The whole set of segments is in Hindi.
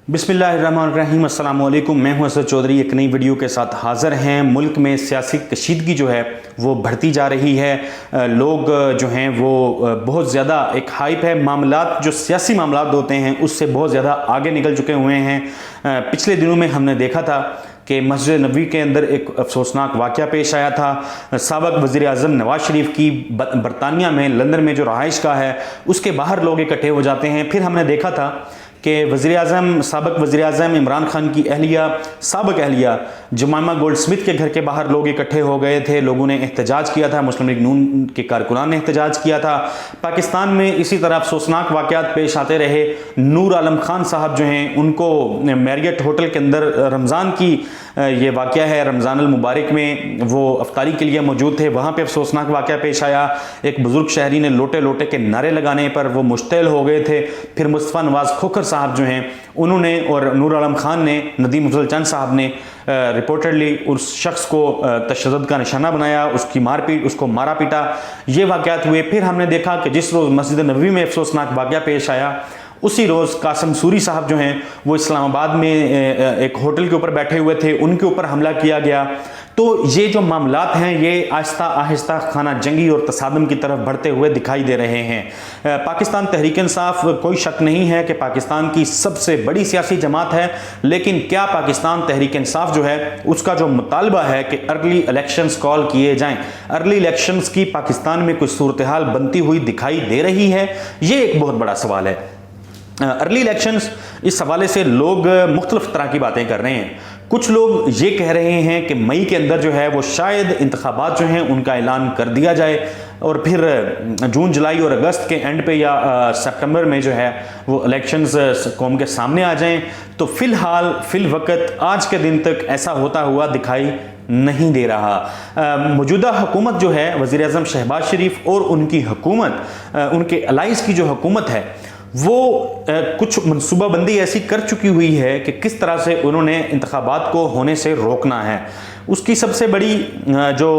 बिस्मिल्लाहिर्रहमानिर्रहीम, अस्सलाम वालेकुम। मैं हूं असद चौधरी, एक नई वीडियो के साथ हाज़िर हैं। मुल्क में सियासी कशीदगी जो है वो बढ़ती जा रही है। लोग जो हैं वो बहुत ज़्यादा एक हाइप है, मामलात जो सियासी मामलात होते हैं उससे बहुत ज़्यादा आगे निकल चुके हुए हैं। पिछले दिनों में हमने देखा था कि मस्जिद नबवी के अंदर एक अफसोसनाक वाक़या पेश आया था। साबिक़ वज़ीर आज़म नवाज़ शरीफ की बरतानिया में लंदन में जो रहाइशगाह है उसके बाहर लोग इकट्ठे हो जाते हैं। फिर हमने देखा था कि साबिक़ वज़ीर आज़म इमरान खान की साबिक़ अहलिया जमामा गोल्डस्मिथ के घर के बाहर लोग इकट्ठे हो गए थे। लोगों ने एहतजाज किया था, मुस्लिम लीग नून के कारकुनान ने एहतजाज किया था। पाकिस्तान में इसी तरह अफसोसनाक वाक़यात पेश आते रहे। नूर आलम खान साहब जो हैं उनको मैरियट होटल के अंदर रमज़ान की ये वाक़या है, रमज़ान अल मुबारक में वो अफ्तारी के लिए मौजूद थे, वहाँ पे अफसोसनाक वाक़या पेश आया। एक बुज़ुर्ग शहरी ने लोटे लोटे के नारे लगाने पर वो मुश्तइल हो गए थे। फिर मुस्तफ़ा नवाज़ खोखर साहब जो हैं उन्होंने और नूर आलम खान ने, नदीम अफजल चंद साहब ने रिपोर्टेडली उस शख्स को तशद्दुद का निशाना बनाया, उसको मारा पीटा। ये वाक़यात हुए। फिर हमने देखा कि जिस रोज़ मस्जिद नबवी में अफसोसनाक वाक़या पेश आया उसी रोज़ कासिम सूरी साहब जो हैं वो इस्लामाबाद में एक होटल के ऊपर बैठे हुए थे, उनके ऊपर हमला किया गया। तो ये जो मामलात हैं ये आहिस्ता आहिस्ता खाना जंगी और तसादम की तरफ बढ़ते हुए दिखाई दे रहे हैं। पाकिस्तान तहरीक इंसाफ, कोई शक नहीं है कि पाकिस्तान की सबसे बड़ी सियासी जमात है, लेकिन क्या पाकिस्तान तहरीक इंसाफ जो है उसका जो मुतालबा है कि अर्ली इलेक्शंस कॉल किए जाएं, अर्ली इलेक्शंस की पाकिस्तान में कुछ सूरत हाल बनती हुई दिखाई दे रही है? ये एक बहुत बड़ा सवाल है। अर्ली इलेक्शंस, इस हवाले से लोग मुख्तलिफ तरह की बातें कर रहे हैं। कुछ लोग ये कह रहे हैं कि मई के अंदर जो है वो शायद इंतखाबात जो हैं उनका ऐलान कर दिया जाए और फिर जून जुलाई और अगस्त के एंड पे या सितंबर में जो है वो इलेक्शंस कौम के सामने आ जाएं। तो फिल वक्त आज के दिन तक ऐसा होता हुआ दिखाई नहीं दे रहा। मौजूदा हुकूमत जो है, वज़ीर आज़म शहबाज शरीफ और उनकी हुकूमत, उनके अलाइज़ की जो हुकूमत है वो कुछ मनसूबाबंदी ऐसी कर चुकी हुई है कि किस तरह से उन्होंने इंतखाबात को होने से रोकना है। उसकी सबसे बड़ी जो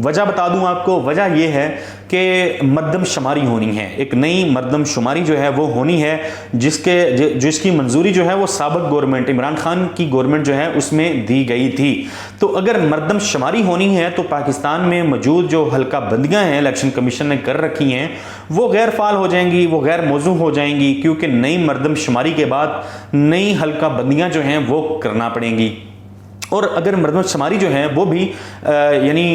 वजह बता दूं आपको, वजह यह है कि मरदमशुमारी होनी है। एक नई मरदमशुमारी जो है वो होनी है जिसकी मंजूरी जो है वो साबिक़ गवर्नमेंट, इमरान खान की गवर्नमेंट जो है उसमें दी गई थी। तो अगर मरदमशुमारी होनी है तो पाकिस्तान में मौजूद जो हल्का बंदियाँ हैं इलेक्शन कमीशन ने कर रखी हैं वो गैर फाल हो जाएंगी, वो गैर मौजू हो जाएंगी, क्योंकि नई मरदमशुमारी के बाद नई हल्का बंदियाँ जो हैं वो करना पड़ेंगी। और अगर मरदमशुमारी जो है वो भी यानी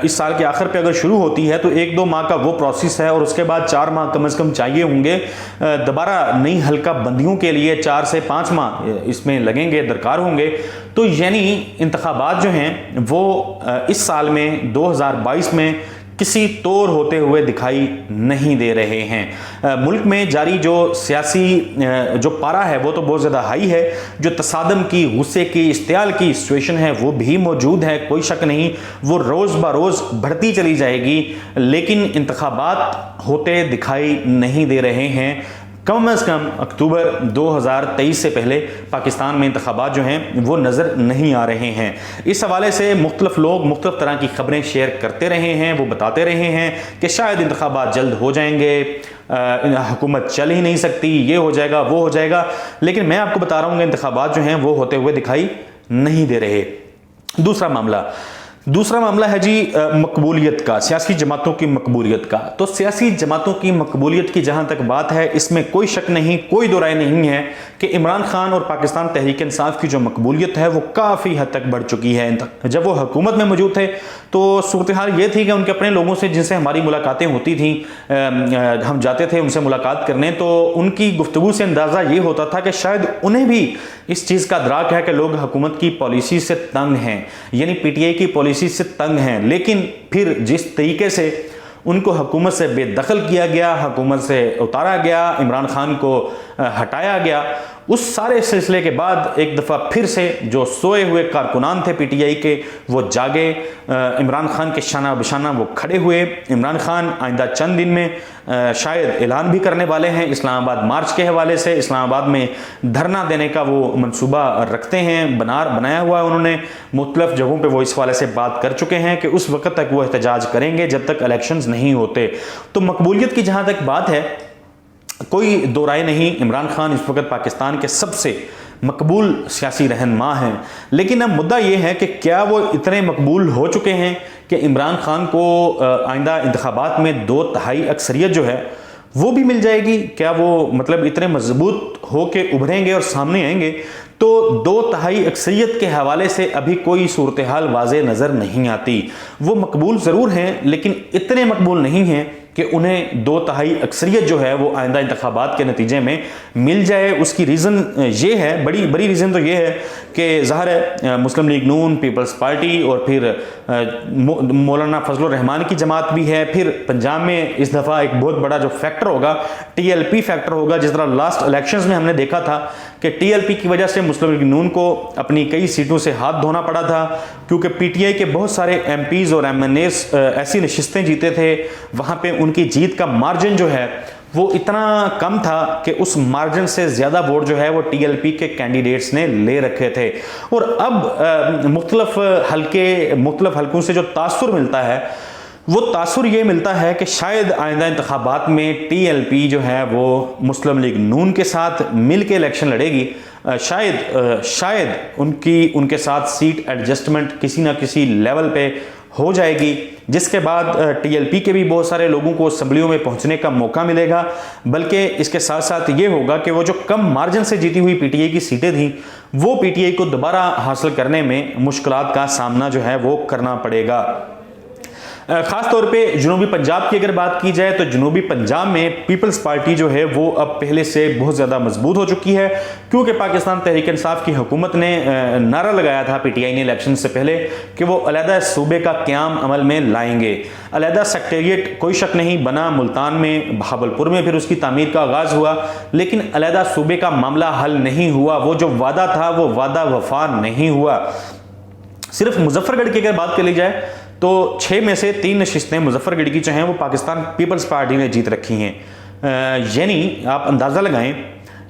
इस साल के आखिर पे अगर शुरू होती है तो 1-2 माह का वो प्रोसेस है और उसके बाद 4 माह कम से कम चाहिए होंगे दोबारा नई हल्का बंदियों के लिए। 4 से 5 माह इसमें लगेंगे, दरकार होंगे। तो यानी इंतखाबात जो हैं वो इस साल में 2022 में किसी तौर होते हुए दिखाई नहीं दे रहे हैं। मुल्क में जारी जो सियासी जो पारा है वो तो बहुत ज़्यादा हाई है। जो तसादम की, गुस्से की, इश्तियाल की सिचुएशन है वो भी मौजूद है, कोई शक नहीं, वो रोज़ ब रोज़ बढ़ती चली जाएगी। लेकिन इंतखाबात होते दिखाई नहीं दे रहे हैं। कम अज़ कम अक्टूबर 2023 से पहले पाकिस्तान में इंतखाबात जो हैं वो नज़र नहीं आ रहे हैं। इस हवाले से मुख्तलिफ लोग मुख्तलिफ तरह की खबरें शेयर करते रहे हैं, वो बताते रहे हैं कि शायद इंतखाबात जल्द हो जाएंगे, हुकूमत चल ही नहीं सकती, ये हो जाएगा, वो हो जाएगा। लेकिन मैं आपको बता रहा हूँ कि इंतखाबात जो हैं वो होते हुए दिखाई नहीं दे रहे। दूसरा मामला है जी मकबूलियत का, सियासी जमातों की मकबूलियत का। तो सियासी जमातों की मकबूलियत की जहाँ तक बात है इसमें कोई शक नहीं, कोई दो राय नहीं है कि इमरान खान और पाकिस्तान तहरीक इंसाफ की जो मकबूलियत है वो काफ़ी हद तक बढ़ चुकी है। जब वो हुकूमत में मौजूद थे तो सूरत हाल ये थी कि उनके अपने लोगों से जिनसे हमारी मुलाकातें होती थी, हम जाते थे उनसे मुलाकात करने, तो उनकी गुफ्तगू से अंदाज़ा ये होता था कि शायद उन्हें भी इस चीज़ का अदराक है कि लोग हुकूमत की पॉलिसी से तंग हैं, यानी पीटीआई की पॉलिसी से तंग हैं। लेकिन फिर जिस तरीके से उनको हुकूमत से बेदखल किया गया, हुकूमत से उतारा गया, इमरान खान को हटाया गया, उस सारे सिलसिले के बाद एक दफ़ा फिर से जो सोए हुए कारकुनान थे पीटीआई के वो जागे, इमरान खान के शाना बशाना वो खड़े हुए। इमरान खान आइंदा चंद दिन में शायद ऐलान भी करने वाले हैं इस्लामाबाद मार्च के हवाले से। इस्लामाबाद में धरना देने का वो मंसूबा रखते हैं, बनाया हुआ है उन्होंने, मुख्तलिफ जगहों पे वो इस हवाले से बात कर चुके हैं कि उस वक्त तक वो एहतजाज करेंगे जब तक इलेक्शंस नहीं होते। तो मकबूलियत की जहाँ तक बात है कोई दो राय नहीं, इमरान खान इस वक्त पाकिस्तान के सबसे मकबूल सियासी रहनुमा हैं। लेकिन अब मुद्दा ये है कि क्या वो इतने मकबूल हो चुके हैं कि इमरान खान को आइंदा इंतखाबात में 2/3 अक्सरियत जो है वो भी मिल जाएगी? क्या वो मतलब इतने मजबूत हो के उभरेंगे और सामने आएंगे? तो 2/3 अक्सरियत के हवाले से अभी कोई सूरत हाल वाज़े नज़र नहीं आती। वो मकबूल ज़रूर हैं, लेकिन इतने मकबूल नहीं हैं कि उन्हें 2/3 अक्सरियत जो है वो आइंदा इंतखाबात के नतीजे में मिल जाए। उसकी रीज़न ये है, बड़ी रीज़न तो ये है कि ज़ाहिर है मुस्लिम लीग नून, पीपल्स पार्टी और फिर मौलाना फजलुर रहमान की जमात भी है। फिर पंजाब में इस दफ़ा एक बहुत बड़ा जो फैक्टर होगा TLP फैक्टर होगा। जिस तरह लास्ट इलेक्शंस में हमने देखा था कि TLP की वजह से मुस्लिम लीग नून को अपनी कई सीटों से हाथ धोना पड़ा था, क्योंकि PTI के बहुत सारे MPs और MNAs ऐसी नशिस्तें जीते थे, वहाँ पे उनकी जीत का मार्जिन जो है वो इतना कम था कि उस मार्जिन से ज़्यादा वोट जो है वो TLP के कैंडिडेट्स ने ले रखे थे। और अब मुख्तलिफ हल्कों से जो तासुर मिलता है वो तासुर ये मिलता है कि शायद आइंदा इंतखाबात में TLP जो है वो मुस्लिम लीग नून के साथ मिल के इलेक्शन लड़ेगी। शायद उनके साथ सीट एडजस्टमेंट किसी ना किसी लेवल पे हो जाएगी, जिसके बाद TLP के भी बहुत सारे लोगों को असम्बलियों में पहुंचने का मौका मिलेगा। बल्कि इसके साथ साथ ये होगा कि वो जो कम मार्जिन से जीती हुई PTI की सीटें थी वो PTI को दोबारा हासिल करने में मुश्किलात का सामना जो है वो करना पड़ेगा। ख़ास तौर पे जनूबी पंजाब की अगर बात की जाए तो जनूबी पंजाब में पीपल्स पार्टी जो है वो अब पहले से बहुत ज़्यादा मजबूत हो चुकी है, क्योंकि पाकिस्तान तहरीक इंसाफ की हुकूमत ने नारा लगाया था PTI ने इलेक्शन से पहले कि वो अलहदा सूबे का क़याम अमल में लाएंगे। अलहदा सेक्रेटेरिएट कोई शक नहीं बना, मुल्तान में, बहावलपुर में फिर उसकी तामीर का आगाज़ हुआ, लेकिन अलहदा सूबे का मामला हल नहीं हुआ। वो जो वादा था वो वादा वफा नहीं हुआ। सिर्फ मुजफ्फरगढ़ की अगर बात कर ली जाए तो 6 में से 3 नशिस्तें मुजफ्फरगढ़ की जो हैं वो पाकिस्तान पीपल्स पार्टी ने जीत रखी हैं। यानी आप अंदाज़ा लगाएं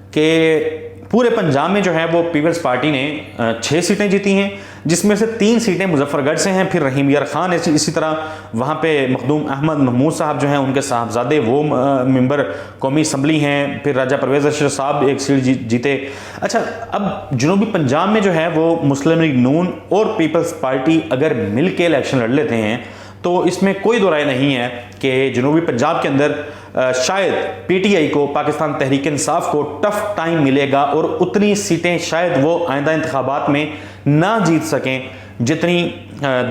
कि पूरे पंजाब में जो है वो पीपल्स पार्टी ने 6 सीटें जीती हैं, जिसमें से 3 सीटें मुजफ्फरगढ़ से हैं। फिर रहीम यार खान इसी तरह वहाँ पे मखदूम अहमद महमूद साहब जो हैं उनके साहबजादे वो मेंबर कौमी असम्बली हैं। फिर राजा परवेज़ अशरफ साहब एक सीट जीते। अच्छा, अब जनूबी पंजाब में जो है वो मुस्लिम लीग नून और पीपल्स पार्टी अगर मिल के इलेक्शन लड़ लेते हैं तो इसमें कोई दो राय नहीं है कि जनूबी पंजाब के अंदर शायद PTI को, पाकिस्तान तहरीक इंसाफ को टफ टाइम मिलेगा और उतनी सीटें शायद वो आइंदा इंतखाबात में ना जीत सकें जितनी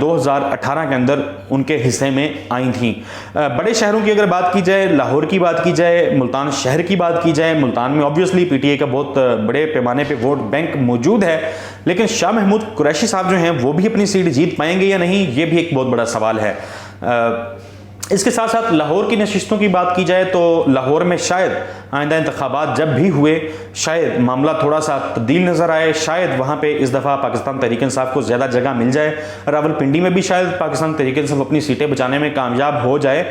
2018 के अंदर उनके हिस्से में आई थी। बड़े शहरों की अगर बात की जाए, लाहौर की बात की जाए, मुल्तान शहर की बात की जाए, मुल्तान में ऑब्वियसली PTI का बहुत बड़े पैमाने पे वोट बैंक मौजूद है, लेकिन शाह महमूद कुरैशी साहब जो हैं वो भी अपनी सीट जीत पाएंगे या नहीं, ये भी एक बहुत बड़ा सवाल है। इसके साथ साथ लाहौर की नशिस्तों की बात की जाए तो लाहौर में शायद आइंदा इंतखाबात जब भी हुए शायद मामला थोड़ा सा तब्दील नज़र आए। शायद वहाँ पे इस दफ़ा पाकिस्तान तहरीक इंसाफ को ज़्यादा जगह मिल जाए। रावलपिंडी में भी शायद पाकिस्तान तहरीक इंसाफ अपनी सीटें बचाने में कामयाब हो जाए।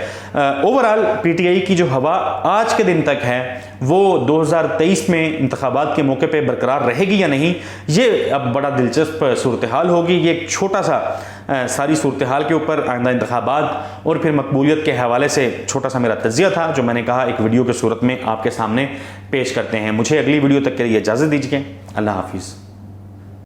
ओवरऑल PTI की जो हवा आज के दिन तक है वो 2023 में इंतखाबात के मौके पर बरकरार रहेगी या नहीं, ये अब बड़ा दिलचस्प सूरत हाल होगी। ये एक छोटा सा सारी सूरत हाल के ऊपर आइंदा इंतखाबात और फिर मकबूलियत के हवाले से छोटा सा मेरा तज्जिया था, जो मैंने कहा एक वीडियो की सूरत में आपके सामने पेश करते हैं। मुझे अगली वीडियो तक के लिए इजाज़त दीजिए। अल्लाह हाफिज़।